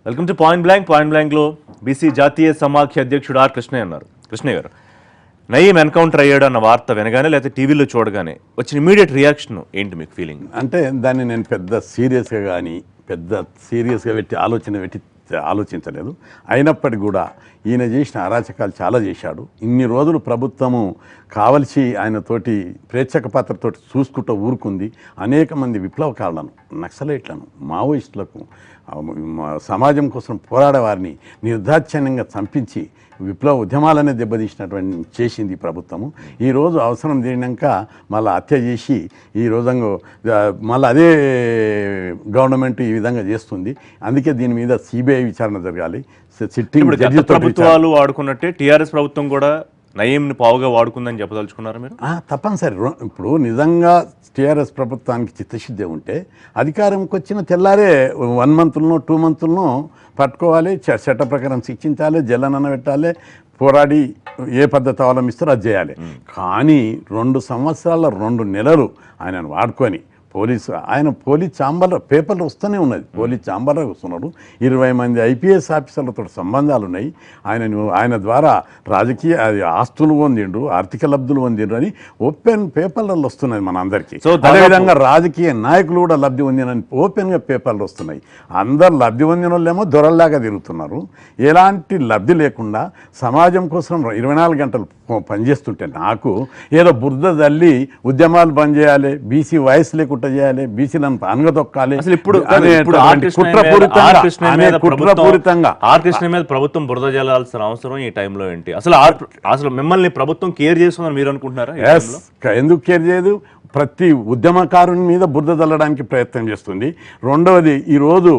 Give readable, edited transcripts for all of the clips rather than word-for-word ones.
Welcome to point blank. Point బ్లాంక్లో BC జాతీయ సమాఖ్య అధ్యక్షుడు ఆర్ కృష్ణయ్య ఉన్నారు. కృష్ణయ్య గారు, నయీం ఎన్కౌంటర్ అయ్యాడు అన్న వార్త వినగానే లేకపోతే టీవీలో చూడగానే వచ్చిన ఇమీడియట్ రియాక్షన్ ఏంటి మీకు ఫీలింగ్? అంటే దాన్ని నేను పెద్ద సీరియస్గా పెట్టి ఆలోచించలేదు. అయినప్పటికీ కూడా ఈయన చేసిన అరాచకాలు చాలా చేశాడు. ఇన్ని రోజులు ప్రభుత్వము కావలసి ఆయనతోటి ప్రేక్షక పాత్రతోటి చూసుకుంటూ ఊరుకుంది. అనేక మంది విప్లవకారులను, నక్సలైట్లను, మావోయిస్టులకు, సమాజం కోసం పోరాడేవారిని నిర్దాక్షిణ్యంగా చంపించి విప్లవ ఉద్యమాలనే దెబ్బతీసినటువంటి చేసింది ప్రభుత్వము. ఈరోజు అవసరం తీరినాక మళ్ళీ హత్య చేసి ఈ రోజంగా మళ్ళీ అదే గవర్నమెంట్ ఈ విధంగా చేస్తుంది. అందుకే దీని మీద సిబిఐ విచారణ జరగాలి. సిట్టింగ్ ప్రభుత్వాలు వాడుకున్నట్టే టీఆర్ఎస్ ప్రభుత్వం కూడా నయీంని పావుగా వాడుకుందని చెప్పదలుచుకున్నారు మీరు? తప్పనిసరి. ఇప్పుడు నిజంగా టీఆర్ఎస్ ప్రభుత్వానికి చిత్తశుద్ధి ఉంటే అధికారంకి వచ్చిన తెల్లారే 1 మంత్లోనో 2 మంత్లోనో పట్టుకోవాలి, చట్ట ప్రకారం శిక్షించాలి, జల్లనన్న పెట్టాలి, పోరాడి ఏ పద్ధతి అవలంబిస్తారో అది చేయాలి. కానీ 2 సంవత్సరాల 2 నెలలు ఆయనను వాడుకొని పోలీస్ ఛాంబర్లో పేపర్లు వస్తూనే ఉన్నది. పోలీస్ ఛాంబర్లో వస్తున్నాడు. 20 మంది ఐపీఎస్ ఆఫీసర్లతో సంబంధాలు ఉన్నాయి. ఆయన ద్వారా రాజకీయ ఆస్తులు పొందిండు, ఆర్థిక లబ్ధులు పొందిండు అని ఓపెన్ పేపర్లలో వస్తున్నాయి మన అందరికీ. అదేవిధంగా రాజకీయ నాయకులు కూడా లబ్ధి పొందినని ఓపెన్గా పేపర్లు వస్తున్నాయి. అందరు లబ్ధి పొందిన వాళ్ళేమో దొరల్లాగా తిరుగుతున్నారు. ఎలాంటి లబ్ధి లేకుండా సమాజం కోసం 24 గంటలు పనిచేస్తుంటే నాకు ఏదో బురద తల్లి కుట్రమాలు బంద్ చేయాలి, బీసీ వాయిస్ లేకుండా చేయాలి, బీసీలను అనగదొక్కాలి, కుట్రపూరితంగా ఆర్ కృష్ణ మీద ప్రభుత్వం బురద జల్లాల్సిన అవసరం ఈ టైంలో ఏంటి? అసలు మిమ్మల్ని ప్రభుత్వం కేర్ చేస్తుందని మీరు అనుకుంటున్నారా? ఎందుకు కేర్ చేయదు? ప్రతి ఉద్యమకారుని మీద బురద చల్లడానికి ప్రయత్నం చేస్తుంది. రెండవది, ఈరోజు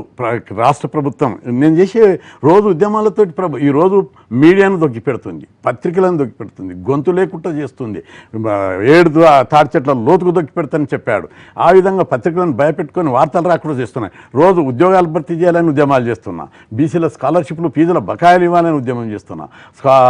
రాష్ట్ర ప్రభుత్వం నేను చేసే రోజు ఉద్యమాలతో ఈరోజు మీడియాను దొక్కిపెడుతుంది, పత్రికలను దొక్కిపెడుతుంది, గొంతు లేకుండా చేస్తుంది, 7 తాడి చెట్ల లోతుకు దొక్కిపెడతానని చెప్పాడు. ఆ విధంగా పత్రికలను భయపెట్టుకొని వార్తలు రాకుండా చేస్తున్నాయి. రోజు ఉద్యోగాలు భర్తీ చేయాలని ఉద్యమాలు చేస్తున్నా, బీసీల స్కాలర్షిప్లు ఫీజుల బకాయిలు ఇవ్వాలని ఉద్యమం చేస్తున్నా,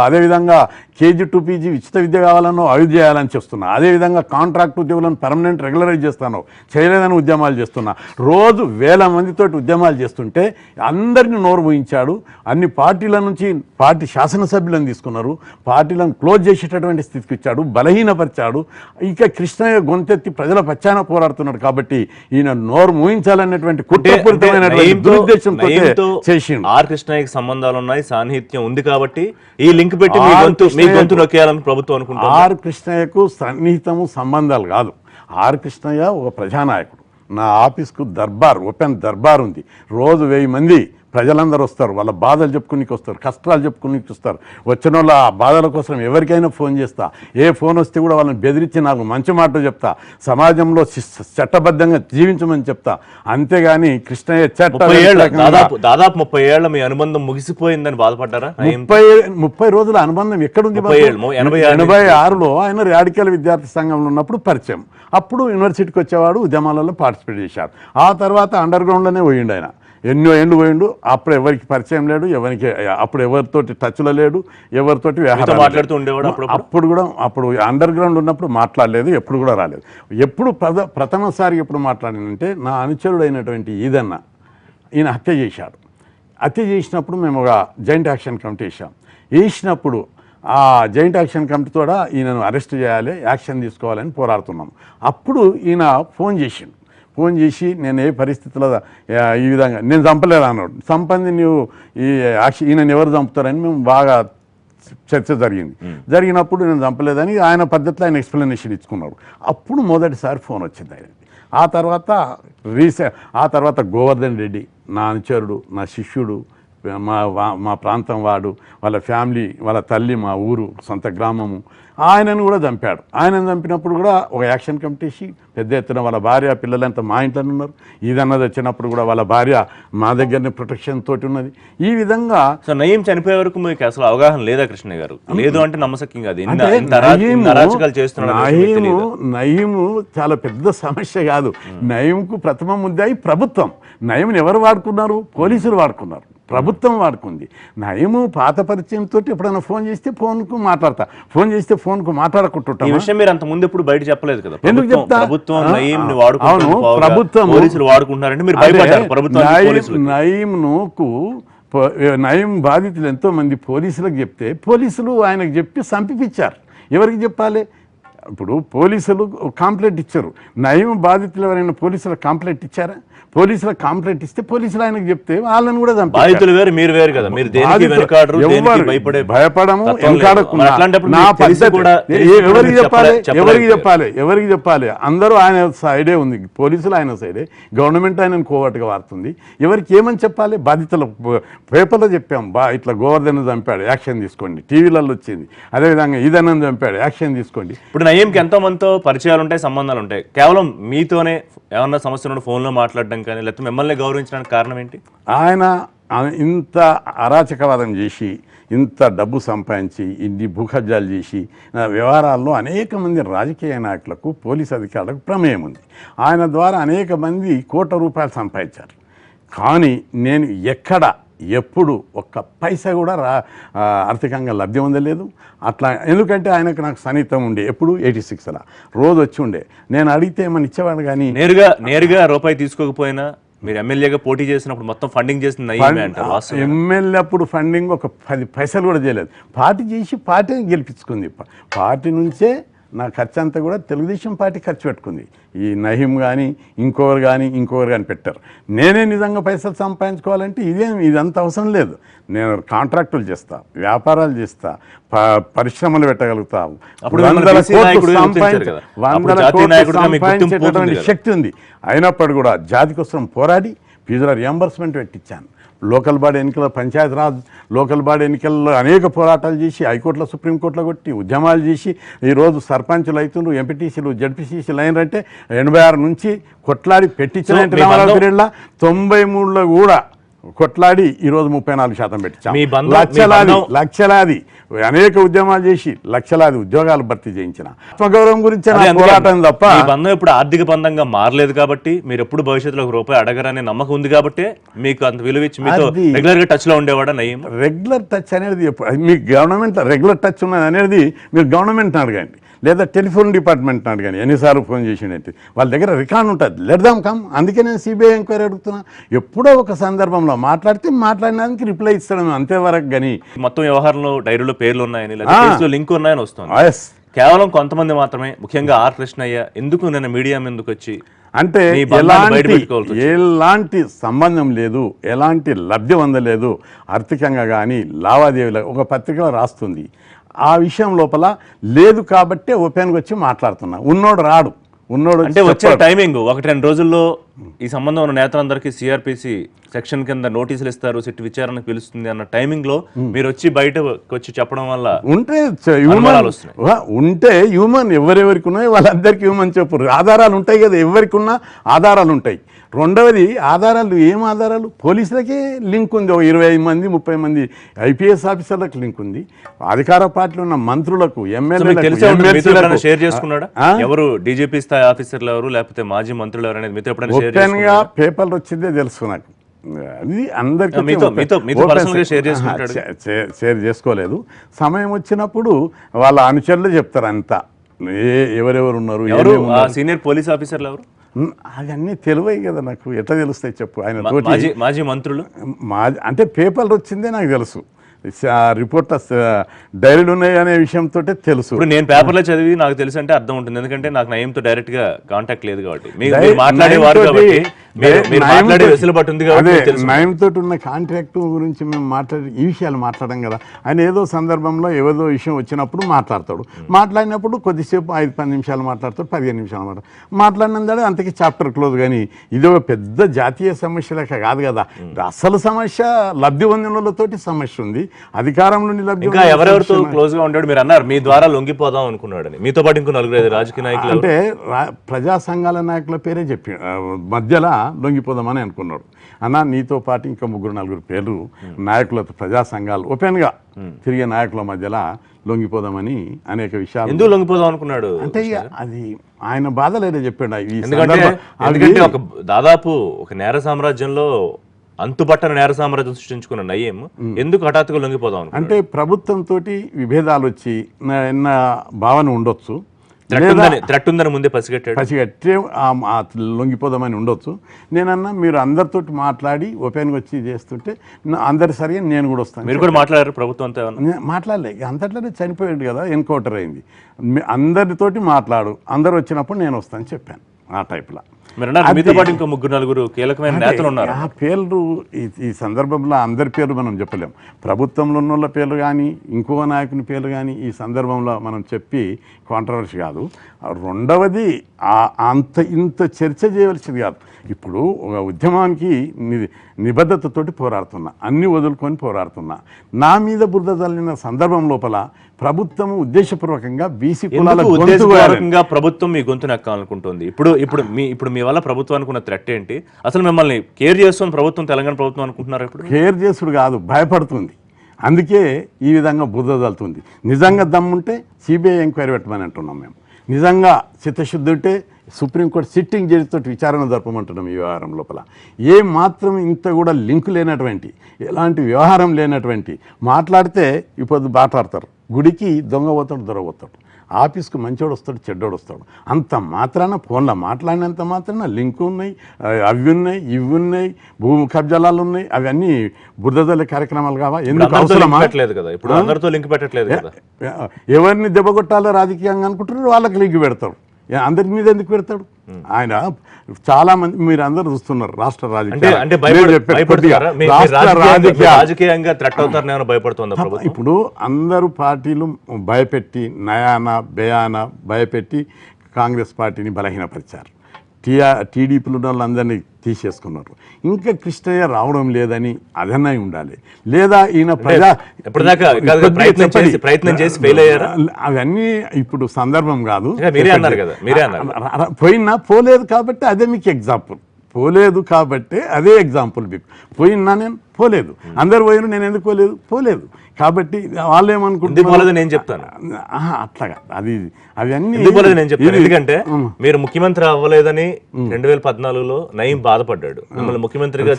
అదేవిధంగా KG to PG ఉచిత విద్య కావాలనో అవి చేయాలని చేస్తున్నా, అదేవిధంగా కాంట్రాక్ట్ ఉద్యోగులను పర్మనెంట్ రెగ్యులరైజ్ చేస్తాను చేయలేదని ఉద్యమాలు చేస్తున్నా. రోజు 1000 మందితోటి ఉద్యమాలు చేస్తుంటే అందరినీ నోరు పోయించాడు. అన్ని పార్టీల నుంచి పార్టీ శాసనసభ్యులను తీసుకున్నారు, పార్టీలను క్లోజ్ చేసేటటువంటి స్థితికి ఇచ్చాడు, బలహీనపరిచాడు. ఇక కృష్ణయ్య గొంతెత్తి ప్రజల పక్షాన పోరాడుతున్నాడు కాబట్టి ఈయన నోరు మూయించాలనేటువంటి కుట్రపూరితమైనటువంటి దురుద్దేశంతో చేసిండు. ఆర్ కృష్ణయ్యకి సంబంధాలు ఉన్నాయి, సాన్నిహిత్యం ఉంది కాబట్టి ఈ లింక్ పెట్టి మీ గొంతు నొక్కేయాలని ప్రభుత్వం అనుకుంటుంది. ఆర్ కృష్ణయ్యకు సన్నిహితము సంబంధాలు కాదు. ఆర్ కృష్ణయ్య ఒక ప్రజానాయకుడు. నా ఆఫీస్కు ఓపెన్ దర్బార్ ఉంది. రోజు 1000 మంది ప్రజలందరూ వస్తారు, వాళ్ళ బాధలు చెప్పుకునికి వస్తారు, కష్టాలు చెప్పుకునికి వస్తారు. వచ్చిన వాళ్ళ ఆ బాధల కోసం ఎవరికైనా ఫోన్ చేస్తా, ఏ ఫోన్ వస్తే కూడా వాళ్ళని బెదిరించి నాకు మంచి మాటలు చెప్తా, సమాజంలో చట్టబద్ధంగా జీవించమని చెప్తా. అంతేగాని కృష్ణయ్య దాదాపు 30 ఏళ్ల మీ అనుబంధం ముగిసిపోయిందని బాధపడ్డారా? 30 రోజుల అనుబంధం ఎక్కడుంది? 86లో ఆయన రాడికల్ విద్యార్థి సంఘంలో ఉన్నప్పుడు పరిచయం. అప్పుడు యూనివర్సిటీకి వచ్చేవాడు, ఉద్యమాలలో పార్టిసిపేట్ చేశాడు. ఆ తర్వాత అండర్ గ్రౌండ్లోనే పోయిండు ఆయన. ఎన్నో ఏళ్ళు పోయిండు. అప్పుడు ఎవరికి పరిచయం లేడు, అప్పుడు ఎవరితోటి టచ్లో లేడు, ఎవరితోటి మాట్లాడుతూ ఉండేవాడు. అప్పుడు అండర్ గ్రౌండ్ ఉన్నప్పుడు మాట్లాడలేదు, ఎప్పుడు కూడా రాలేదు. ఎప్పుడు ప్రథమసారి ఎప్పుడు మాట్లాడినంటే నా అనుచరుడు అయినటువంటి ఈయన హత్య చేశాడు. హత్య చేసినప్పుడు మేము ఒక జాయింట్ యాక్షన్ కమిటీ వేసినప్పుడు ఆ జాయింట్ యాక్షన్ కమిటీ కూడా ఈయనను అరెస్ట్ చేయాలి, యాక్షన్ తీసుకోవాలని పోరాడుతున్నాం. అప్పుడు ఈయన ఫోన్ చేసి నేను ఏ పరిస్థితుల్లో ఈ విధంగా నేను చంపలేదు అన్నాడు. చంపంది నువ్వు ఈయనని ఎవరు చంపుతారని మేము బాగా చర్చ జరిగినప్పుడు నేను చంపలేదని ఆయన పద్ధతిలో ఆయన ఎక్స్ప్లెనేషన్ ఇచ్చుకున్నాడు. అప్పుడు మొదటిసారి ఫోన్ వచ్చింది ఆయనకి. ఆ తర్వాత గోవర్ధన్ రెడ్డి నా అనుచరుడు, నా శిష్యుడు, మా ప్రాంతం వాడు, వాళ్ళ ఫ్యామిలీ, వాళ్ళ తల్లి, మా ఊరు సొంత గ్రామము, ఆయనను కూడా చంపాడు. ఆయనను చంపినప్పుడు కూడా ఒక యాక్షన్ కమిటీ పెద్ద ఎత్తున వాళ్ళ భార్య పిల్లలంతా మా ఇంట్లోనే ఉన్నారు. ఈదన్నది వచ్చినప్పుడు కూడా వాళ్ళ భార్య మా దగ్గరనే ప్రొటెక్షన్ తోటి ఉన్నది. ఈ విధంగా నయీం చనిపోయే వరకు మీకు అసలు అవగాహన లేదా కృష్ణ గారు? లేదు అంటే నమ్మశక్యం కాదు. నయీము చాలా పెద్ద సమస్య కాదు. నయీంకు ప్రథమ ముద్దాయి ప్రభుత్వం. నయీంని ఎవరు వాడుకున్నారు? పోలీసులు వాడుకున్నారు. ప్రభుత్వం వాడుకుంది. నయము పాత పరిచయంతో ఎప్పుడైనా ఫోన్ చేస్తే ఫోన్కు మాట్లాడతా, ఫోన్ చేస్తే ఫోన్కు మాట్లాడకుంటుంటా. ఈ విషయం మీరు అంత ముందు ఎప్పుడు బయట చెప్పలేదు కదా. ఎందుకు చెప్తా? ప్రభుత్వం నయీంని అవును, ప్రభుత్వం పోలీసులు వాడుకుంటారంటే మీరు భయపడ్డారు. ప్రభుత్వం నయీం బాధితులు ఎంతో మంది పోలీసులకు చెప్తే పోలీసులు ఆయనకు చెప్పి సంపిపించారు. ఎవరికి చెప్పాలి? ఇప్పుడు పోలీసులు కంప్లైంట్ ఇచ్చారు. నయీం బాధితులు ఎవరైనా పోలీసులకు కంప్లైంట్ ఇచ్చారా? పోలీసులకు కంప్లైంట్ ఇస్తే పోలీసులు ఆయనకు చెప్తే వాళ్ళని కూడా బాధితులు వేరు, మీరు వేరు కదా. మీరు దేనికి వెనకాడరు, దేనికి భయపడము, వెనకాడకుండా నా పద్ధతి ఎవరికి చెప్పాలి? ఎవరికి చెప్పాలి? అందరూ ఆయన సైడే ఉంది, పోలీసులు ఆయన సైడే, గవర్నమెంట్ ఆయనను కోవట్టుగా వాడుతుంది. ఎవరికి ఏమని చెప్పాలి? బాధితులు పేపర్లో చెప్పాం, ఇట్లా గోవర్ధన్ చంపాడు, యాక్షన్ తీసుకోండి. టీవీలలో వచ్చింది. అదేవిధంగా ఇదన్న చంపాడు, యాక్షన్ తీసుకోండి. ఇప్పుడు నయీంకి ఎంతో మందితో పరిచయాలు ఉంటాయి, సంబంధాలు ఉంటాయి. కేవలం మీతోనే ఏమన్నా సమస్య నుండి ఫోన్లో మాట్లాడడం కానీ లేకపోతే మిమ్మల్ని గౌరవించడానికి కారణం ఏంటి? ఆయన ఇంత అరాచకవాదం చేసి, ఇంత డబ్బు సంపాదించి, ఇన్ని భూకబ్జాలు చేసి వ్యవహారాల్లో అనేక మంది రాజకీయ నాయకులకు, పోలీసు అధికారులకు ప్రమేయం ఉంది. ఆయన ద్వారా అనేక మంది కోట్ల రూపాయలు సంపాదించారు. కానీ నేను ఎప్పుడు ఒక్క పైసా కూడా ఆర్థికంగా లబ్ధి ఉండలేదు. అట్లా ఎందుకంటే ఆయనకు నాకు సన్నిహితం ఉండే, ఎప్పుడు 86 అలా రోజు వచ్చి ఉండే. నేను అడిగితే ఏమని ఇచ్చేవాడు. కానీ నేరుగా రూపాయి తీసుకోకపోయినా మీరు ఎమ్మెల్యేగా పోటీ చేసినప్పుడు మొత్తం ఫండింగ్ చేసిన ఎమ్మెల్యే అప్పుడు ఫండింగ్ ఒక 10 పైసలు కూడా చేయలేదు. పార్టీ చేసి పార్టీ గెలిపించుకుంది. పార్టీ నుంచే నా ఖర్చు అంతా కూడా తెలుగుదేశం పార్టీ ఖర్చు పెట్టుకుంది. ఈ నయీం కానీ ఇంకొకరు కానీ పెట్టారు. నేనే నిజంగా పైసలు సంపాదించుకోవాలంటే ఇదంత అవసరం లేదు. నేను కాంట్రాక్టులు చేస్తా, వ్యాపారాలు చేస్తా, పరిశ్రమలు పెట్టగలుగుతా, 100 కోట్లు సంపాదించేటటువంటి శక్తి ఉంది. అయినప్పుడు కూడా జాతి కోసం పోరాడి ఫీజుల రియంబర్స్మెంట్ పెట్టించాను. లోకల్ బాడీ ఎన్నికల, పంచాయతీరాజ్ లోకల్ బాడీ ఎన్నికల్లో అనేక పోరాటాలు చేసి, హైకోర్టులో సుప్రీంకోర్టులో కొట్టి ఉద్యమాలు చేసి ఈరోజు సర్పంచులు అవుతుండ్రు, ఎంపీటీసీలు, జడ్పీసీసీలు అయినారంటే 86 నుంచి కొట్లాడి పెట్టించిన 93లో కూడా కొట్లాడి ఈరోజు 34% పెట్టించాం. లక్షలాది అనేక ఉద్యమాలు చేసి లక్షలాది ఉద్యోగాలు భర్తీ చేయించిన ఆత్మగౌరవం గురించి పోరాటం తప్ప. బంధం ఇప్పుడు ఆర్థిక బంధంగా మారలేదు కాబట్టి, మీరు ఎప్పుడు భవిష్యత్తులో ₹1 అడగరనే నమ్మకం ఉంది కాబట్టి మీకు అంత విలువ ఇచ్చి మీతో రెగ్యులర్ గా టచ్ లో ఉండేవాడా నయీం? రెగ్యులర్ టచ్ అనేది మీకు గవర్నమెంట్ రెగ్యులర్ టచ్ ఉన్నది అనేది మీరు గవర్నమెంట్ అడగండి, లేదా టెలిఫోన్ డిపార్ట్మెంట్ని అడగండి. ఎన్నిసార్లు ఫోన్ చేసినట్టు వాళ్ళ దగ్గర రికార్డు ఉంటుంది. లెడదాం కమ్. అందుకే నేను సిబిఐ ఎంక్వైరీ అడుగుతున్నా. ఎప్పుడో ఒక సందర్భంలో మాట్లాడినానికి రిప్లై ఇస్తాను అంతేవరకు. కానీ మొత్తం వ్యవహారంలో డైరీలో పేర్లు ఉన్నాయని, లింక్ ఉన్నాయని వస్తుంది. కేవలం కొంతమంది మాత్రమే, ముఖ్యంగా ఆర్ కృష్ణయ్య ఎందుకు నేను మీడియా ఎందుకు వచ్చి అంటే ఎలాంటి సంబంధం లేదు, ఎలాంటి లబ్ధి పొందలేదు ఆర్థికంగా కానీ లావాదేవీలు. ఒక పత్రికలో రాస్తుంది ఆ విషయం లోపల లేదు కాబట్టే ఓపెన్గా వచ్చి మాట్లాడుతున్నా. ఉన్నోడు రాడు, ఉన్నోడు అంటే వచ్చే టైమింగ్ 1-2 రోజుల్లో ఈ సంబంధం ఉన్న నేతలందరికీ సిఆర్పిసి సెక్షన్ కింద నోటీసులు ఇస్తారు, సిట్ విచారణకు పిలుస్తుంది అన్న టైమింగ్ లో మీరు వచ్చి బయటకు వచ్చి చెప్పడం వల్ల ఉంటే హ్యూమన్ ఎవరెవరికి ఉన్నాయో వాళ్ళందరికీ హ్యూమన్ చెప్పు. ఆధారాలు ఉంటాయి కదా, ఎవరికి ఉన్నా ఆధారాలు ఉంటాయి. రెండవది ఆధారాలు, ఏం ఆధారాలు? పోలీసులకే లింక్ ఉంది. 25 మంది 30 మంది ఐపీఎస్ ఆఫీసర్లకు లింక్ ఉంది. అధికార పార్టీలో ఉన్న మంత్రులకు, ఎమ్మెల్యేలకు షేర్ చేసుకున్నాడా? ఎవరు డీజీపీ స్థాయి ఆఫీసర్లు ఎవరు, లేకపోతే మాజీ మంత్రులు ఎవరు అనేది మీతో ఎప్పుడైనా ఓపెన్గా పేపర్లు వచ్చిందే తెలుసు నాకు. అది అందరికీ షేర్ చేసుకోలేదు. సమయం వచ్చినప్పుడు వాళ్ళ అనుచరులు చెప్తారు అంతా, ఎవరెవరు ఉన్నారు, సీనియర్ పోలీస్ ఆఫీసర్లు ఎవరు, అవన్నీ తెలివై కదా నాకు. ఎట్లా తెలుస్తాయి చెప్పు? ఆయన మాజీ మంత్రులు అంటే పేపర్లు వచ్చిందే నాకు తెలుసు. రిపోర్టర్స్ డైరీలు ఉన్నాయి అనే విషయంతో తెలుసు. ఇప్పుడు నేను పేపర్లో చదివి నాకు తెలుసు అంటే అర్థం ఉంటుంది, ఎందుకంటే నాకు నయీంతో డైరెక్ట్ గా కాంటాక్ట్ లేదు కాబట్టి. నయీంతో ఉన్న కాంట్రాక్ట్ గురించి మేము ఈ విషయాలు మాట్లాడడం కదా. ఆయన ఏదో సందర్భంలో ఏదో విషయం వచ్చినప్పుడు మాట్లాడతాడు. మాట్లాడినప్పుడు కొద్దిసేపు 5-10 నిమిషాలు మాట్లాడతాడు, 15 నిమిషాలు మాట్లాడినందాడు అంతకీ చాప్టర్ క్లోజ్. కానీ ఇది ఒక పెద్ద జాతీయ సమస్య లెక్క కాదు కదా. అసలు సమస్య లబ్ధి పొందినతోటి సమస్య ఉంది, అధికారంలో ఇంకా ఎవరెవరితో క్లోజ్ గా ఉంటాడు మీరు అన్నారు, మీ ద్వారా లొంగిపోదాం అనుకున్నాడని. మీతో పాటు ఇంకో 4-5 రాజకీయ నాయకులు అంటే ప్రజా సంఘాల నాయకుల పేరే చెప్పి మధ్యలో లొంగిపోదామని అనుకున్నాడు. అన్న నీతో పాటు ఇంకా 3-4 పేర్లు నాయకులతో, ప్రజా సంఘాలు ఓపెన్గా తిరిగే నాయకుల మధ్యలో లొంగిపోదామని అనేక విషయాలు. ఎందుకు లొంగిపోదాం అనుకున్నాడు అంటే అది ఆయన బాధలేదో చెప్పాడు. ఎందుకంటే ఒక దాదాపు ఒక నేర సామ్రాజ్యంలో అంతుబట్టన నేర సామ్రాజ్యం సృష్టించుకున్న నయీం ఎందుకు హఠాత్తుగా లొంగిపోదాం అనుకున్నాడు? అంటే ప్రభుత్వంతో విభేదాలు వచ్చి నా భావన ఉండొచ్చు, థ్రెట్ ఉందని ముందే పసిగట్టే లొంగిపోదామని ఉండొచ్చు. నేనన్నా మీరు అందరితోటి మాట్లాడి ఓపెన్గా వచ్చి చేస్తుంటే అందరి సరిగా నేను కూడా వస్తాను. మీరు కూడా మాట్లాడారు ప్రభుత్వంతో? మాట్లాడలే, అంతట్లోనే చనిపోయాడు కదా, ఎన్కౌంటర్ అయింది. అందరితోటి మాట్లాడు, అందరు వచ్చినప్పుడు నేను వస్తాను చెప్పాను. ఆ టైప్లో మీతో పాటు ఇంకా 3-4 కీలకమైన నేతలు ఉన్నారు. ఆ పేర్లు ఈ సందర్భంలో అందరి పేర్లు మనం చెప్పలేం. ప్రభుత్వంలో ఉన్న వాళ్ళ పేర్లు కానీ ఇంకో నాయకుని పేర్లు కానీ ఈ సందర్భంలో మనం చెప్పి కాంట్రవర్సీ కాదు. రెండవది ఇంత చర్చ చేయవలసింది కాదు. ఇప్పుడు ఒక ఉద్యమానికి నిబద్ధతతోటి పోరాడుతున్నా, అన్ని వదులుకొని పోరాడుతున్నా. నా మీద బురద చల్లిన సందర్భం లోపల ప్రభుత్వం ఉద్దేశపూర్వకంగా బీసీ కులాల ప్రభుత్వం మీ గొంతు నక్కాలనుకుంటుంది. ఇప్పుడు మీ వల్ల ప్రభుత్వానికి ఉన్న థ్రెట్ ఏంటి? అసలు మిమ్మల్ని కేర్ చేస్తుంది ప్రభుత్వం, తెలంగాణ ప్రభుత్వం అనుకుంటున్నారు? ఇప్పుడు కేర్ చేసుడు కాదు, భయపడుతుంది. అందుకే ఈ విధంగా బురద చల్లుతుంది. నిజంగా దమ్ముంటే సిబిఐ ఎంక్వైరీ పెట్టమని అంటున్నాం మేము. నిజంగా చిత్తశుద్ధి ఉంటే సుప్రీంకోర్టు సిట్టింగ్ జడ్జితో విచారణ జరపమంటున్నాం. ఈ వ్యవహారం లోపల ఏ మాత్రం ఇంత కూడా లింక్ లేనటువంటి, ఎలాంటి వ్యవహారం లేనటువంటి మాట్లాడితే ఇప్పుడు మాట్లాడతారు. గుడికి దొంగ పోతాడు, దొర పోతాడు. ఆఫీస్కు మంచోడు వస్తాడు, చెడ్డోడు వస్తాడు. అంత మాత్రాన ఫోన్లో మాట్లాడినంత మాత్రాన లింక్ ఉన్నాయి, అవి ఉన్నాయి, ఇవి ఉన్నాయి, భూమి కబ్జాలు ఉన్నాయి. అవన్నీ బురదల కార్యక్రమాలు కావా? ఎందుకు అవసరమా? ఎవరిని దెబ్బకొట్టాలో రాజకీయంగా అనుకుంటున్నారు, వాళ్ళకి లింక్ పెడతాడు. అందరి మీద ఎందుకు పెడతాడు ఆయన? చాలా మంది మీరు అందరు చూస్తున్నారు రాష్ట్ర ఇప్పుడు అందరూ పార్టీలు భయపెట్టి నయానా బయానా భయపెట్టి కాంగ్రెస్ పార్టీని బలహీనపరిచారు. టీడీపీలు ఉన్న వాళ్ళందరినీ తీసేసుకున్నారు. ఇంకా కృష్ణయ్య రావడం లేదని అదన్నా ఉండాలి. లేదా ఈయన అవన్నీ ఇప్పుడు సందర్భం కాదు. పోయినా పోలేదు కాబట్టి అదే మీకు ఎగ్జాంపుల్. పోలేదు కాబట్టి అదే ఎగ్జాంపుల్ మీకు. పోయినా నేను పోలేదు, అందరు పోయిన నేను ఎందుకు పోలేదు కాబట్టి వాళ్ళు ఏమనుకుంటున్నారు నేను చెప్తాను అట్లాగా. అది అవన్నీ నేను చెప్తాను. ఎందుకంటే మీరు ముఖ్యమంత్రి అవ్వలేదని 2014లో నయీం బాధపడ్డాడు. మిమ్మల్ని ముఖ్యమంత్రిగా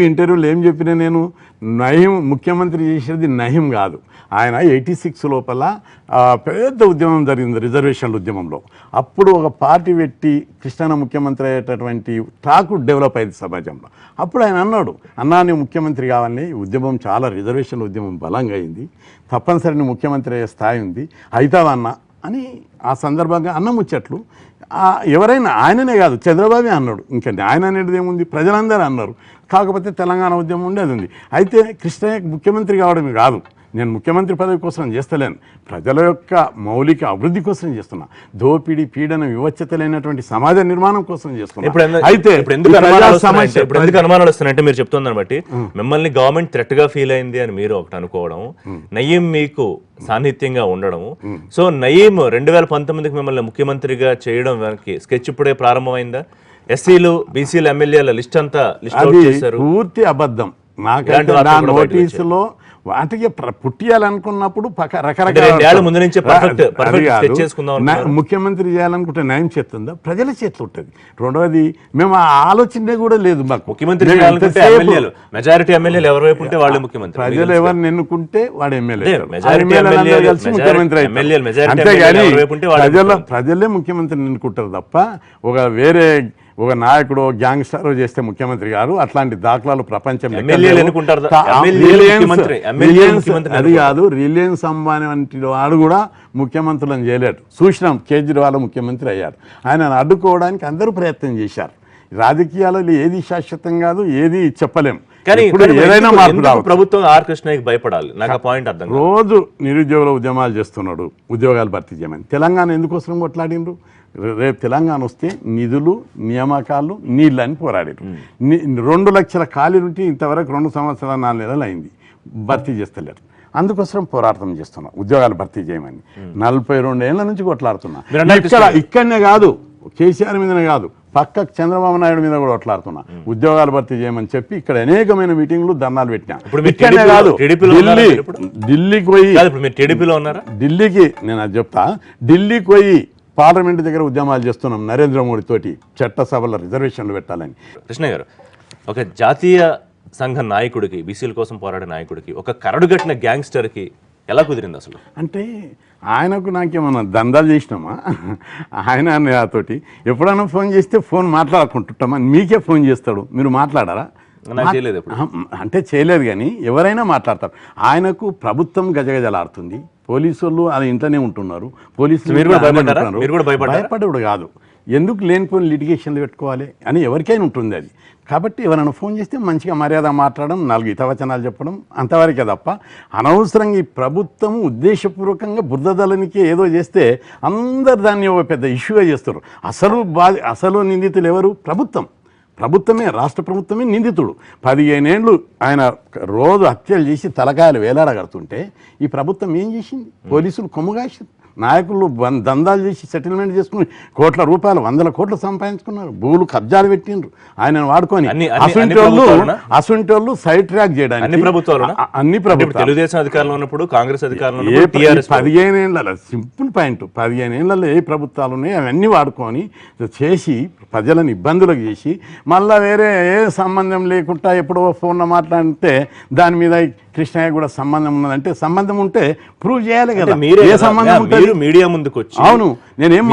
ఇంటర్వ్యూలో ఏం చెప్పినా నేను, నయీం ముఖ్యమంత్రి చేసేది నయీం కాదు. ఆయన 86 లోపల పెద్ద ఉద్యమం జరిగింది, రిజర్వేషన్ల ఉద్యమంలో. అప్పుడు ఒక పార్టీ పెట్టి కృష్ణన్న ముఖ్యమంత్రి అయ్యేటటువంటి టాక్ డెవలప్ అయింది సమాజంలో. అప్పుడు ఆయన అన్నాడు, అన్నా నేను ముఖ్యమంత్రి కావాలని, ఉద్యమం చాలా రిజర్వేషన్ల ఉద్యమం బలంగా అయింది, తప్పనిసరి ముఖ్యమంత్రి అయ్యే స్థాయి ఉంది, అవుతావా అన్న అని ఆ సందర్భంగా అన్న ముచ్చట్లు. ఎవరైనా ఆయననే కాదు చంద్రబాబే అన్నాడు. ఇంకా ఆయన అనేది ఏముంది, ప్రజలందరూ అన్నారు. కాకపోతే తెలంగాణ ఉద్యమం ఉండేది ఉంది. అయితే కృష్ణయ్య ముఖ్యమంత్రి కావడమే కాదు, నేను ముఖ్యమంత్రి పదవి కోసం చేస్తలేను, ప్రజల యొక్క మౌలిక అభివృద్ధి కోసం చేస్తున్నా, దోపిడీ పీడన వివచ్చత లేనటువంటి సమాజ నిర్మాణం కోసం చేస్తున్నా. అయితే అనుమానాలు వస్తున్నాయంటే మీరు చెప్తుందని బట్టి మిమ్మల్ని గవర్నమెంట్ థ్రెట్ గా ఫీల్ అయింది అని మీరు ఒకటి అనుకోవడం, నయీం మీకు సాన్నిహిత్యంగా ఉండడం. సో నయీం 2019కి మిమ్మల్ని ముఖ్యమంత్రిగా చేయడం వెనక్కి స్కెచ్ ఇప్పుడే ప్రారంభమైందా? ఎస్సీలు బీసీలు ఎమ్మెల్యేల లిస్ట్ అంతా పూర్తి అబద్ధం. నాకంటే నా నోటీసులో వాటికి పుట్టియాలనుకున్నప్పుడు రకరకాల ముఖ్యమంత్రి చేయాలనుకుంటే నయం చేస్తుందా? ప్రజల చేతులు ఉంటుంది. రెండవది మేము ఆ ఆలోచన కూడా లేదు మాకు. ముఖ్యమంత్రి మెజారిటీ ఎమ్మెల్యేలు ఎవరి వైపు ఉంటే వాళ్ళు ముఖ్యమంత్రి, ప్రజలు ఎవరిని ఎన్నుకుంటే వాడు ఎమ్మెల్యే కలిసి ముఖ్యమంత్రి అవుతారు. అంతేగాని ప్రజలే ముఖ్యమంత్రిని ఎన్నుకుంటారు తప్ప ఒక నాయకుడు గ్యాంగ్స్టర్ చేస్తే ముఖ్యమంత్రి గారు అట్లాంటి దాఖలాలు ప్రపంచంలో అది కాదు. రిలయన్స్ అంబానీ వంటి వాడు కూడా ముఖ్యమంత్రులను చేయలేడు. చూసినాం, కేజ్రీవాల్ ముఖ్యమంత్రి అయ్యారు. ఆయనను అడ్డుకోవడానికి అందరూ ప్రయత్నం చేశారు. రాజకీయాలలో ఏది శాశ్వతం కాదు, ఏది చెప్పలేం. ఏదైనా ప్రభుత్వం ఆర్ కృష్ణయ్యకి భయపడాలి. నాకు పాయింట్ అర్థం. రోజు నిరుద్యోగుల ఉద్యమాలు చేస్తున్నాడు, ఉద్యోగాలు భర్తీ చేయమని. తెలంగాణ ఎందుకోసం కొట్లాడిండ్రు? రేపు తెలంగాణ వస్తే నిధులు, నియామకాలు, నీళ్ళు అని పోరాడారు. 2 లక్షల ఖాళీలు ఉంటే ఇంతవరకు 2 సంవత్సరాల 4 నెలలు అయింది, భర్తీ చేస్తలేరు. అందుకోసం పోరాటం చేస్తున్నా, ఉద్యోగాలు భర్తీ చేయమని. 42 ఏళ్ల నుంచి కొట్లాడుతున్నా. ఇక్కడనే కాదు, కేసీఆర్ మీదనే కాదు, పక్క చంద్రబాబు నాయుడు మీద కూడా కొట్లాడుతున్నా, ఉద్యోగాలు భర్తీ చేయమని చెప్పి. ఇక్కడ అనేకమైన మీటింగ్లు, ధర్నాలు పెట్టినా. ఇక్కడనే కాదు, ఢిల్లీకి పోయి, ఢిల్లీకి నేను అది చెప్తా, ఢిల్లీకి పోయి పార్లమెంట్ దగ్గర ఉద్యమాలు చేస్తున్నాం నరేంద్ర మోడీ తోటి చట్టసభల రిజర్వేషన్లు పెట్టాలని. కృష్ణ గారు, ఒక జాతీయ సంఘ నాయకుడికి, బీసీల కోసం పోరాడే నాయకుడికి, ఒక కరడుగట్టిన గ్యాంగ్స్టర్కి ఎలా కుదిరింది అసలు? అంటే ఆయనకు నాకేమన్నా దందాలు చేసినామా? ఆయన నాతోటి ఎప్పుడైనా ఫోన్ చేస్తే ఫోన్ మాట్లాడుకుంటుంటామా? మీకే ఫోన్ చేస్తాడు, మీరు మాట్లాడారా? నాకు చేయలేదు ఎప్పుడు. అంటే చేయలేదు, కానీ ఎవరైనా మాట్లాడతారు. ఆయనకు ప్రభుత్వం గజగజలాడుతుంది, పోలీసు వాళ్ళు అది ఇంట్లోనే ఉంటున్నారు, పోలీసులు మీరు కూడా భయపడ్డారా? మీరు కూడా భయపడ్డారా? భయపడేవాడు కాదు, ఎందుకు లేనిపోయిన లిటిగేషన్లు పెట్టుకోవాలి అని ఎవరికైనా ఉంటుంది అది. కాబట్టి ఎవరైనా ఫోన్ చేస్తే మంచిగా మర్యాద మాట్లాడడం, 4 హితవచనాలు చెప్పడం, అంతవరకే తప్ప అనవసరంగా ఈ ప్రభుత్వం ఉద్దేశపూర్వకంగా బురదలనికి ఏదో చేస్తే అందరు దాన్ని ఒక పెద్ద ఇష్యూగా చేస్తారు. అసలు నిందితులు ఎవరు? ప్రభుత్వమే, రాష్ట్ర ప్రభుత్వమే నిందితుడు. 15 ఏళ్ళు ఆయన రోజు హత్యలు చేసి తలకాయలు వేలాడగడుతుంటే ఈ ప్రభుత్వం ఏం చేసింది? పోలీసులు కొమ్ముగాసింది, నాయకులు దందాలు చేసి సెటిల్మెంట్ చేసుకుని కోట్ల రూపాయలు, 100 కోట్లు సంపాదించుకున్నారు, భూములు కబ్జాలు పెట్టిండ్రు ఆయనను వాడుకొని. అసంటి వాళ్ళు సైడ్ ట్రాక్ చేయడానికి అన్ని ప్రభుత్వాలు, తెలుగుదేశం అధికారంలో ఉన్నప్పుడు, కాంగ్రెస్ అధికారంలో 15 ఏళ్ళ సింపుల్ పాయింట్, 15 ఏళ్లలో ఏ ప్రభుత్వాలు ఉన్నాయో అవన్నీ వాడుకొని చేసి ప్రజలను ఇబ్బందులకు చేసి మళ్ళీ వేరే ఏ సంబంధం లేకుండా ఎప్పుడో ఫోన్లో మాట్లాడితే దాని మీద కృష్ణయ్య కూడా సంబంధం ఉన్నదంటే, సంబంధం ఉంటే ప్రూవ్ చేయాలి కదా. ఏ సంబంధం ఉంటుంది? మీడియా ముందుకు వచ్చి, అవును, నేనేం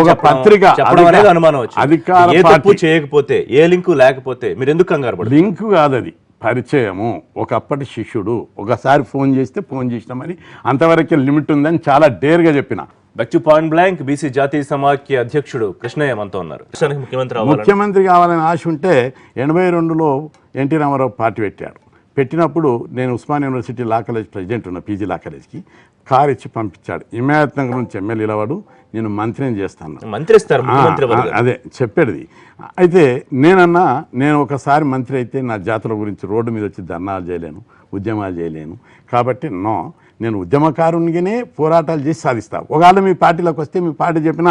ఒక పత్రిక అధికార చేయకపోతే, ఏ లింకు లేకపోతే మీరు ఎందుకు కంగారు పడతారు? లింకు కాదు, అది పరిచయము. ఒకప్పటి శిష్యుడు, ఒకసారి ఫోన్ చేస్తే ఫోన్ చేసినామని అంతవరకే లిమిట్ ఉందని చాలా డేర్గా చెప్పిన. Back to point blank. BC జాతీయ సమాఖ్య అధ్యక్షుడు కృష్ణయ్య మనతో ఉన్నారు. ముఖ్యమంత్రి కావాలని ఆశ ఉంటే 82లో ఎన్టీ రామారావు పార్టీ పెట్టినప్పుడు నేను Osman university law college president ఉన్న, పీజీ లా కాలేజ్కి కారు ఇచ్చి పంపించాడు. హిమాయత్ నగర్ నుంచి ఎమ్మెల్యే నిలవాడు, నేను మంత్రిని చేస్తాను, అదే చెప్పేది. అయితే నేను ఒకసారి మంత్రి అయితే నా జాతుల గురించి రోడ్డు మీద వచ్చి ధర్నాలు చేయలేను, ఉద్యమాలు చేయలేను, కాబట్టి నేను ఉద్యమకారునిగానే పోరాటాలు చేసి సాధిస్తాను. ఒకవేళ మీ పార్టీలోకి వస్తే మీ పార్టీ చెప్పిన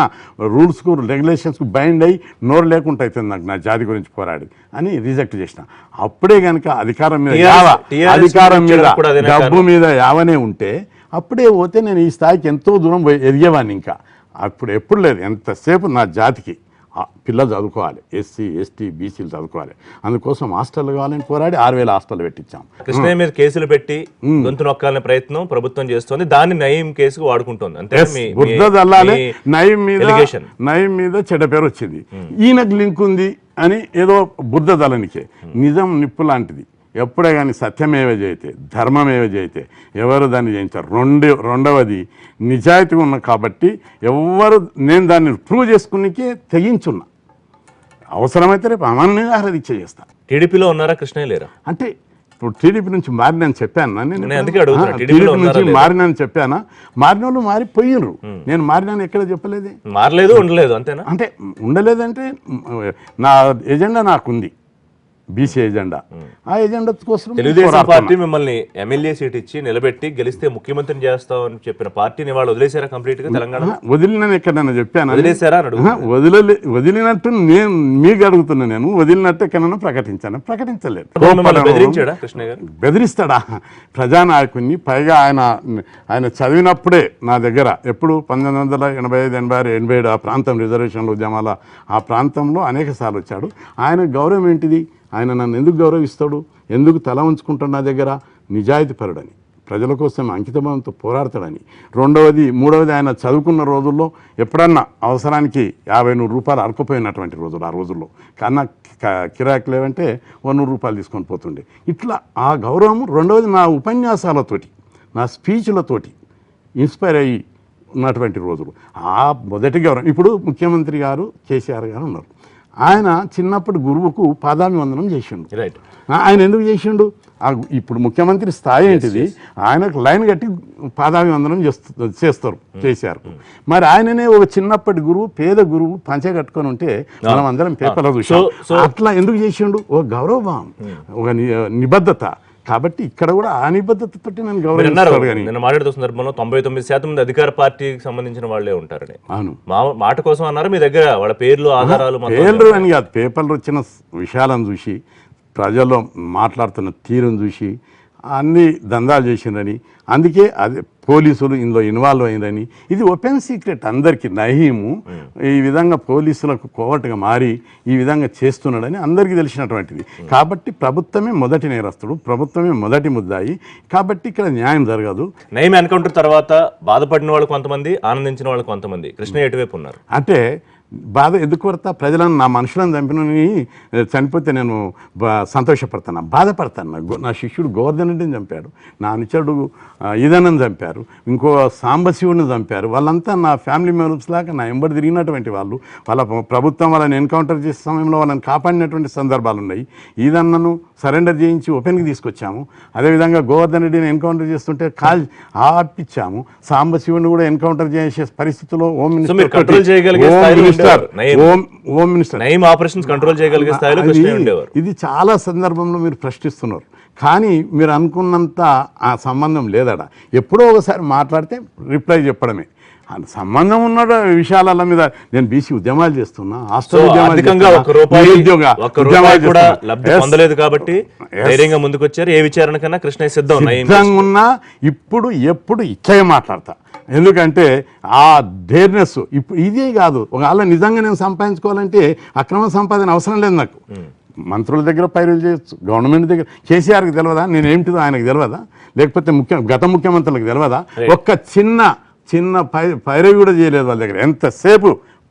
రూల్స్కు రెగ్యులేషన్స్కు బైండ్ అయ్యి నోరు లేకుండా అవుతుంది నాకు నా జాతి గురించి పోరాడి అని రిజెక్ట్ చేసిన. అప్పుడే కనుక అధికారం మీద డబ్బు మీద యావనే ఉంటే అప్పుడే పోతే నేను ఈ స్థాయికి ఎంతో దూరం ఎదిగేవాడిని. ఇంకా అప్పుడు ఎప్పుడు లేదు, ఎంతసేపు నా జాతికి పిల్లలు చదువుకోవాలి, ఎస్సీ ఎస్టీ బీసీలు చదువుకోవాలి, అందుకోసం హాస్టల్ కావాలని పోరాడి 6000 హాస్టల్ పెట్టించాం. కృష్ణయ్య మీద కేసులు పెట్టి గొంతు నొక్కాలనే ప్రయత్నం ప్రభుత్వం చేస్తుంది, దాన్ని నయీం కేసుకు వాడుకుంటుంది. నయీం మీద చెడ్డ పేరు వచ్చింది, ఈయనకు లింక్ ఉంది అని ఏదో బుద్ధ దళనికే. నిజం నిప్పు లాంటిది, ఎప్పుడే కానీ సత్యమేవ జయితే ధర్మమేవ జయితే ఎవరు దాన్ని జయించారు. రెండవది నిజాయితీగా ఉన్నా కాబట్టి నేను దాన్ని ప్రూవ్ చేసుకునికే తెగించున్నా. అవసరమైతే రేపు అమాన్యంగా దీక్ష చేస్తాను. టీడీపీలో ఉన్నారా కృష్ణయ్య? లేరా? అంటే ఇప్పుడు టీడీపీ నుంచి మారినని చెప్పాను, టీడీపీ నుంచి మారినని చెప్పానా? మారిన వాళ్ళు మారిపోయినరు, నేను మారినని ఎక్కడ చెప్పలేదు. మారలేదు, ఉండలేదు, అంతేనా? అంటే ఉండలేదంటే నా ఎజెండా నాకుంది, బీసీ ఎజెండా. ఆ ఎజెండా కోసం తెలుగుదేశం పార్టీ మిమ్మల్ని ఎమ్మెల్యే సీట్ ఇచ్చి నిలబెట్టి గెలిస్తే ముఖ్యమంత్రిని చేస్తామని చెప్పిన పార్టీని వాళ్ళు వదిలేశారా కంప్లీట్ గా? తెలంగాణ వదిలినని ఎక్కడన్నా చెప్పాను? వదిలేశారా? వదిలినట్టు నేను మీకు అడుగుతున్నా, నేను వదిలినట్టు ఎక్కడన్నా ప్రకటించలేదు. బెదిరించాడా కృష్ణ గారు? బెదిరిస్తాడా ప్రజానాయకుడిని? పైగా ఆయన చదివినప్పుడే నా దగ్గర ఎప్పుడు 1985, 86, 87 ఆ ప్రాంతం రిజర్వేషన్లు ఉద్యమాల ఆ ప్రాంతంలో అనేక సార్లు వచ్చాడు. ఆయన గౌరవం ఏంటిది? ఆయన నన్ను ఎందుకు గౌరవిస్తాడు, ఎందుకు తల ఉంచుకుంటాడు నా దగ్గర? నిజాయితీపరుడని, ప్రజల కోసం అంకితభావంతో పోరాడతాడని. మూడవది ఆయన చదువుకున్న రోజుల్లో ఎప్పుడన్నా అవసరానికి 50-100 రూపాయలు అరకపోయినటువంటి రోజులు, ఆ రోజుల్లో కన్నా కిరాకి లేవంటే 100 రూపాయలు తీసుకొని పోతుండే. ఇట్లా ఆ గౌరవం. రెండవది నా ఉపన్యాసాలతోటి, నా స్పీచ్లతోటి ఇన్స్పైర్ అయ్యి ఉన్నటువంటి రోజులు. ఆ మొదటి గౌరవం. ఇప్పుడు ముఖ్యమంత్రి గారు కేసీఆర్ గారు ఉన్నారు, ఆయన చిన్నప్పటి గురువుకు పాదాభివందనం చేసిండు. ఆయన ఎందుకు చేసిండు? ఇప్పుడు ముఖ్యమంత్రి స్థాయి ఏంటిది? ఆయనకు లైన్ కట్టి పాదాభివందనం చేస్తారు కేసీఆర్. మరి ఆయననే ఒక చిన్నప్పటి గురువు, పేద గురువు పంచ కట్టుకొని ఉంటే మనం అందరం పేపర్లో చూసాం. అట్లా ఎందుకు చేసిండు? ఒక గౌరవం, ఒక నిబద్ధత. కాబట్టి ఇక్కడ కూడా ఆ నిబద్ధతతో నన్ను గౌరవిస్తారు. నేను మాట్లాడుతున్న సందర్భంలో 99% మంది అధికార పార్టీకి సంబంధించిన వాళ్ళే ఉంటారని. అవును, మాట కోసం అన్నారు. మీ దగ్గర వాళ్ళ పేర్లు, ఆధారాలు? పేర్లు అని కాదు, పేపర్లు వచ్చిన విషయాలను చూసి, ప్రజల్లో మాట్లాడుతున్న తీరును చూసి అన్ని దందాలు చేసిందని, అందుకే అదే పోలీసులు ఇందులో ఇన్వాల్వ్ అయిందని, ఇది ఓపెన్ సీక్రెట్ అందరికీ. నయీము ఈ విధంగా పోలీసులకు కోవటగా మారి ఈ విధంగా చేస్తున్నాడని అందరికీ తెలిసినటువంటిది. కాబట్టి ప్రభుత్వమే మొదటి నేరస్తుడు, ప్రభుత్వమే మొదటి ముద్దాయి. కాబట్టి ఇక్కడ న్యాయం జరగదు. నయీం ఎన్కౌంటర్ తర్వాత బాధపడిన వాళ్ళు కొంతమంది, ఆనందించిన వాళ్ళు కొంతమంది. కృష్ణ ఎటువైపు ఉన్నారు? అంటే బాధ ఎందుకు పడతా? ప్రజలను, నా మనుషులను చంపినని చనిపోతే నేను సంతోషపడతాను, బాధపడతాను. నా శిష్యుడు గోవర్ధన్ రెడ్డిని చంపాడు, నా అనుచరుడు ఈదనని చంపారు, ఇంకో సాంబశివుడిని చంపారు. వాళ్ళంతా నా ఫ్యామిలీ మెంబర్స్ లాగా నా ఎంబడి తిరిగినటువంటి వాళ్ళు. వాళ్ళ ప్రభుత్వం వాళ్ళని ఎన్కౌంటర్ చేసే సమయంలో వాళ్ళని కాపాడినటువంటి సందర్భాలు ఉన్నాయి. ఈదన్నను సరెండర్ చేయించి ఓపెన్కి తీసుకొచ్చాము. అదేవిధంగా గోవర్ధన్ రెడ్డిని ఎన్కౌంటర్ చేస్తుంటే ఆర్పించాము. సాంబశివుడిని కూడా ఎన్కౌంటర్ చేసే పరిస్థితుల్లో home minister Nayeem operations control చేయగలిగే స్థాయిలో కృష్ణ ఉండేవారు. ఇది చాలా సందర్భంలో మీరు ప్రశ్నిస్తున్నారు, కానీ మీరు అనుకున్నంత ఆ సంబంధం లేదట. ఎప్పుడో ఒకసారి మాట్లాడితే రిప్లై చెప్పడమే. సంబంధం ఉన్న విషయాల మీద నేను బీసీ ఉద్యమాలు చేస్తున్నా, హాస్టల్ పొందలేదు కాబట్టి ధైర్యంగా ముందుకొచ్చారు. ఏ విచారణకన్నా కృష్ణ సిద్ధంగా ఉన్నా ఇప్పుడు ఎప్పుడు ఇచ్చే మాట్లాడతా. ఎందుకంటే ఆ డేర్నెస్ ఇప్పుడు ఇదే కాదు. ఒకవేళ నిజంగా నేను సంపాదించుకోవాలంటే అక్రమ సంపాదన అవసరం లేదు నాకు. మంత్రుల దగ్గర పైరులు చేయొచ్చు, గవర్నమెంట్ దగ్గర. కేసీఆర్కి తెలియదా నేనేమిటిదో ఆయనకు తెలియదా? లేకపోతే గత ముఖ్యమంత్రులకు తెలియదా? ఒక్క చిన్న పైరవి కూడా చేయలేదు వాళ్ళ దగ్గర. ఎంతసేపు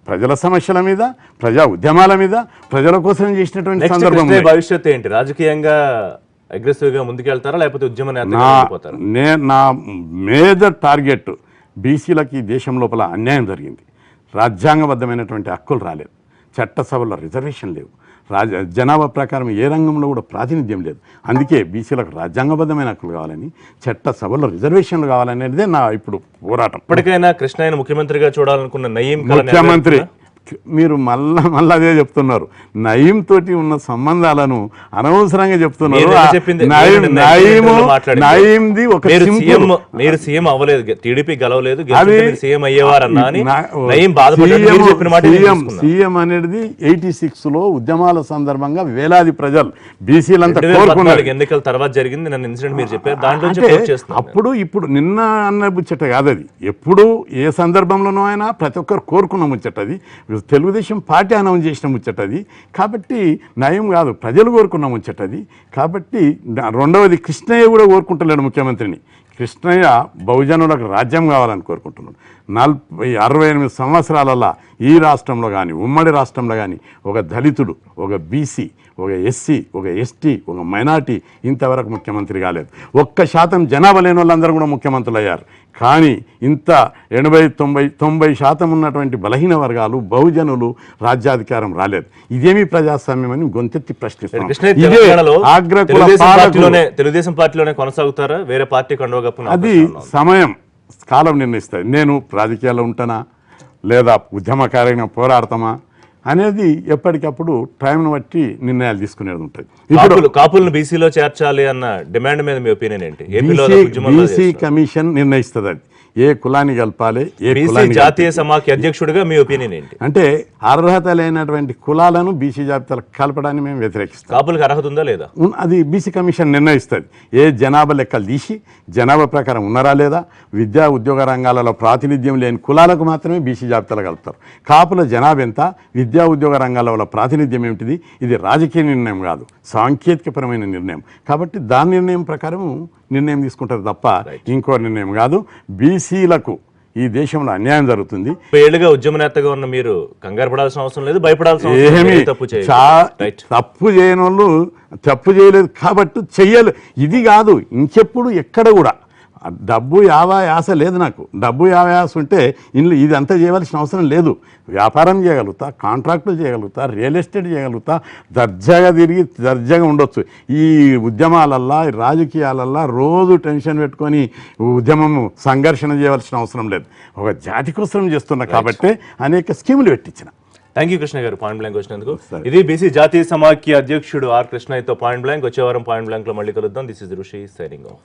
ప్రజల సమస్యల మీద, ప్రజా ఉద్యమాల మీద, ప్రజల కోసం చేసినటువంటి సందర్భం. భవిష్యత్తు ఏంటి? రాజకీయంగా అగ్రెసివ్గా ముందుకెళ్తారా, లేకపోతే ఉద్యమ నా మేజర్ టార్గెట్ బీసీలకి ఈ దేశం లోపల అన్యాయం జరిగింది. రాజ్యాంగబద్ధమైనటువంటి హక్కులు రాలేదు, చట్టసభలో రిజర్వేషన్ లేవు, జనాభా ప్రకారం ఏ రంగంలో కూడా ప్రాతినిధ్యం లేదు. అందుకే బీసీలకు రాజ్యాంగబద్ధమైన హక్కులు కావాలని, చట్టసభలో రిజర్వేషన్లు కావాలనేదే నా ఇప్పుడు పోరాటం. ఇప్పటికైనా కృష్ణయ్యను ముఖ్యమంత్రిగా చూడాలనుకున్న నయీం ముఖ్యమంత్రి మీరు మళ్ళీ అదే చెప్తున్నారు. నయీం తోటి ఉన్న సంబంధాలను అనవసరంగా చెప్తున్నారు. నయీంది ఒక మీరు సీఎం అవ్వలేదు, టీడీపీ గెలవలేదు, సీఎం సీఎం అనేది 86 లో ఉద్యమాల సందర్భంగా వేలాది ప్రజలు బీసీలంతా కోరుకున్నారు. ఎన్నికల తర్వాత జరిగింది నన్ను ఇన్సిడెంట్ మీరు చెప్పారు. దాంట్లో అప్పుడు ఇప్పుడు నిన్న అన్న ముచ్చట కాదు అది. ఎప్పుడు ఏ సందర్భంలోనో అయినా ప్రతి ఒక్కరు కోరుకున్న ముచ్చట అది. తెలుగుదేశం పార్టీ అనౌన్స్ చేసిన ముచ్చటది. కాబట్టి నయం కాదు, ప్రజలు కోరుకున్న ముచ్చటది. కాబట్టి రెండవది కృష్ణయ్య కూడా కోరుకుంటలేడు ముఖ్యమంత్రిని. కృష్ణయ్య బహుజనులకు రాజ్యం కావాలని కోరుకుంటున్నాడు. 68 సంవత్సరాలలో ఈ రాష్ట్రంలో కానీ, ఉమ్మడి రాష్ట్రంలో కానీ ఒక దళితుడు, ఒక బీసీ, ఒక ఎస్సీ, ఒక ఎస్టీ, ఒక మైనార్టీ ఇంతవరకు ముఖ్యమంత్రి కాలేదు. 1% జనాభా లేని వాళ్ళందరూ కూడా ముఖ్యమంత్రులు అయ్యారు. కానీ ఇంత 80-90% ఉన్నటువంటి బలహీన వర్గాలు, బహుజనులు రాజ్యాధికారం రాలేదు. ఇదేమీ ప్రజాస్వామ్యం అని గొంతెత్తి ప్రశ్నిస్తున్నారు. తెలుగుదేశం పార్టీలోనే కొనసాగుతారా, వేరే పార్టీ అది సమయం కాలం నిర్ణయిస్తుంది. నేను రాజకీయాల్లో ఉంటానా లేదా ఉద్యమకారంగా పోరాడతామా అనేది ఎప్పటికప్పుడు టైంను బట్టి నిర్ణయాలు తీసుకునేది ఉంటుంది. ఇప్పుడు కాపులను బీసీలో చేర్చాలి అన్న డిమాండ్ మీద మీ ఒపీనియన్ ఏంటి? బీసీ కమిషన్ నిర్ణయిస్తుంది అది ఏ కులాన్ని కలపాలి, జాతీయ సమాఖ్య అధ్యక్షుడిగా మీ ఒపీనియన్ ఏంటి? అంటే అర్హత లేనటువంటి కులాలను బీసీ జాబితాలకు కలపడాన్ని మేము వ్యతిరేకిస్తాం. కాపులకు అర్హత ఉందా లేదా అది బీసీ కమిషన్ నిర్ణయిస్తుంది. ఏ జనాభా లెక్కలు తీసి జనాభా ప్రకారం ఉన్నారా లేదా, విద్యా ఉద్యోగ రంగాలలో ప్రాతినిధ్యం లేని కులాలకు మాత్రమే బీసీ జాబితాలు కలుపుతారు. కాపుల జనాభా ఎంత, విద్యా ఉద్యోగ రంగాల ప్రాతినిధ్యం ఏమిటిది, ఇది రాజకీయ నిర్ణయం కాదు, సాంకేతికపరమైన నిర్ణయం. కాబట్టి దాని నిర్ణయం ప్రకారం నిర్ణయం తీసుకుంటారు తప్ప ఇంకో నిర్ణయం కాదు. బీసీలకు ఈ దేశంలో అన్యాయం జరుగుతుంది. ఏళ్ళుగా ఉద్యమ నేతగా ఉన్న మీరు కంగారు పడాల్సిన అవసరం లేదు, భయపడాల్సిన అవసరం లేదు. తప్పు చేయని వాళ్ళు తప్పు చేయలేదు కాబట్టి చెయ్యలేదు. ఇది కాదు ఇంకెప్పుడు ఎక్కడ కూడా డబ్బు యాస లేదు నాకు. డబ్బు యాస ఉంటే ఇది అంతా చేయవలసిన అవసరం లేదు. వ్యాపారం చేయగలుగుతా, కాంట్రాక్టులు చేయగలుగుతా, రియల్ ఎస్టేట్ చేయగలుగుతా, దర్జాగా తిరిగి దర్జాగా ఉండొచ్చు. ఈ ఉద్యమాలల్లా, రాజకీయాలల్లా రోజు టెన్షన్ పెట్టుకొని ఉద్యమం సంఘర్షణ చేయవలసిన అవసరం లేదు. ఒక జాతి కోసం చేస్తున్నా కాబట్టి అనేక స్కీములు పెట్టించిన. థ్యాంక్ యూ కృష్ణ గారు పాయింట్ బ్లాంక్ వచ్చినందుకు. ఇది బీసీ జాతీయ సమాఖ్య అధ్యక్షుడు ఆర్ కృష్ణయ్యతో పాయింట్ బ్లాంక్. వచ్చే వారం పాయింట్ బ్లాంక్ లో మళ్ళీ కలుద్దాం. దిస్ ఇస్ ఋషి సైనింగ్ ఆఫ్.